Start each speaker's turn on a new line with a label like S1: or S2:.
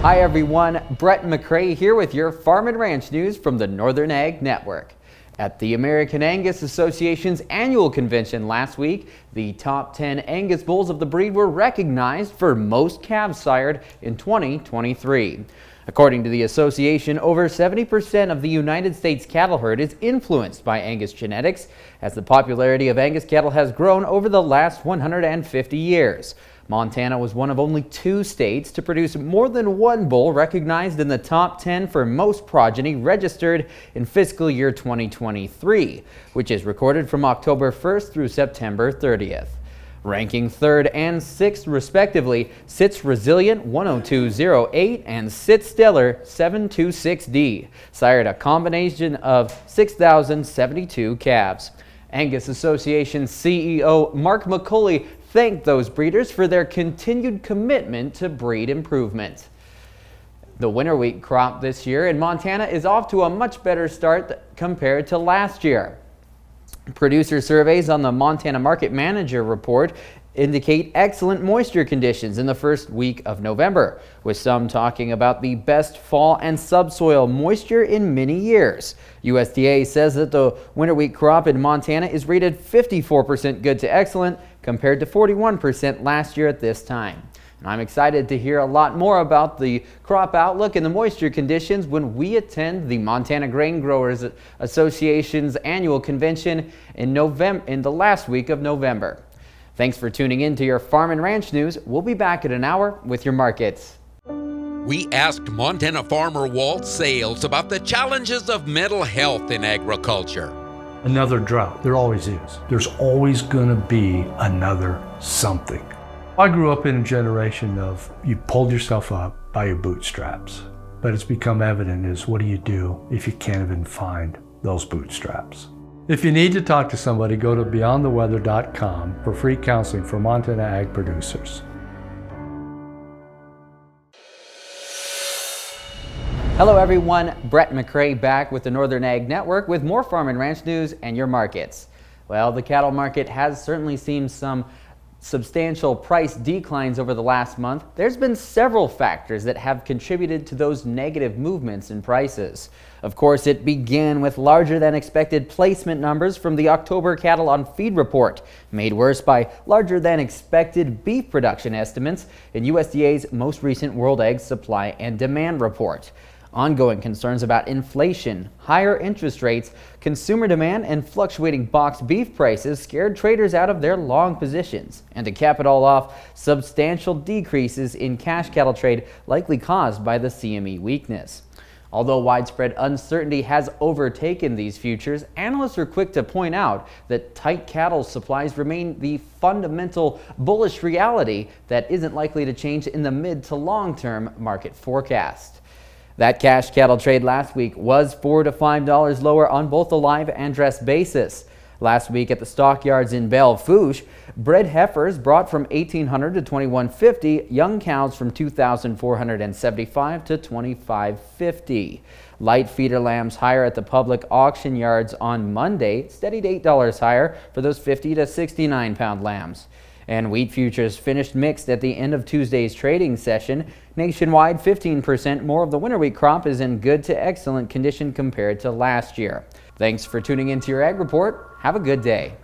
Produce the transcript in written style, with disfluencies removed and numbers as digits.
S1: Hi everyone, Brett McCrae here with your Farm and Ranch news from the Northern Ag Network. At the American Angus Association's annual convention last week, the top 10 Angus bulls of the breed were recognized for most calves sired in 2023. According to the association, over 70% of the United States cattle herd is influenced by Angus genetics, as the popularity of Angus cattle has grown over the last 150 years. Montana was one of only 2 states to produce more than one bull recognized in the top 10 for most progeny registered in fiscal year 2023, which is recorded from October 1st through September 30th. Ranking 3rd and 6th respectively, sits Resilient 10208 and sits Stellar 726D, sired a combination of 6,072 calves. Angus Association CEO Mark McCulley thanked those breeders for their continued commitment to breed improvement. The winter wheat crop this year in Montana is off to a much better start compared to last year. Producer surveys on the Montana Market Manager report indicate excellent moisture conditions in the first week of November, with some talking about the best fall and subsoil moisture in many years. USDA says that the winter wheat crop in Montana is rated 54% good to excellent compared to 41% last year at this time. And I'm excited to hear a lot more about the crop outlook and the moisture conditions when we attend the Montana Grain Growers Association's annual convention in the last week of November. Thanks for tuning in to your Farm and Ranch news. We'll be back in an hour with your markets.
S2: We asked Montana farmer Walt Sales about the challenges of mental health in agriculture.
S3: Another drought, there always is. There's always going to be another something. I grew up in a generation of you pulled yourself up by your bootstraps, but it's become evident is what do you do if you can't even find those bootstraps? If you need to talk to somebody, go to beyondtheweather.com for free counseling for Montana ag producers.
S1: Hello everyone, Brett McCrae back with the Northern Ag Network with more farm and ranch news and your markets. Well, the cattle market has certainly seen some substantial price declines over the last month. There's been several factors that have contributed to those negative movements in prices. Of course, it began with larger than expected placement numbers from the October Cattle on Feed report, made worse by larger than expected beef production estimates in USDA's most recent World Egg Supply and Demand report. Ongoing concerns about inflation, higher interest rates, consumer demand, and fluctuating boxed beef prices scared traders out of their long positions. And to cap it all off, substantial decreases in cash cattle trade likely caused by the CME weakness. Although widespread uncertainty has overtaken these futures, analysts are quick to point out that tight cattle supplies remain the fundamental bullish reality that isn't likely to change in the mid to long-term market forecast. That cash cattle trade last week was $4 to $5 lower on both the live and dressed basis. Last week at the stockyards in Belle, Fourche, bred heifers brought from $1,800 to $2,150, young cows from $2,475 to $2,550. Light feeder lambs higher at the public auction yards on Monday, steadied $8 higher for those 50 to 69 pound lambs. And wheat futures finished mixed at the end of Tuesday's trading session. Nationwide, 15% more of the winter wheat crop is in good to excellent condition compared to last year. Thanks for tuning into your Ag Report. Have a good day.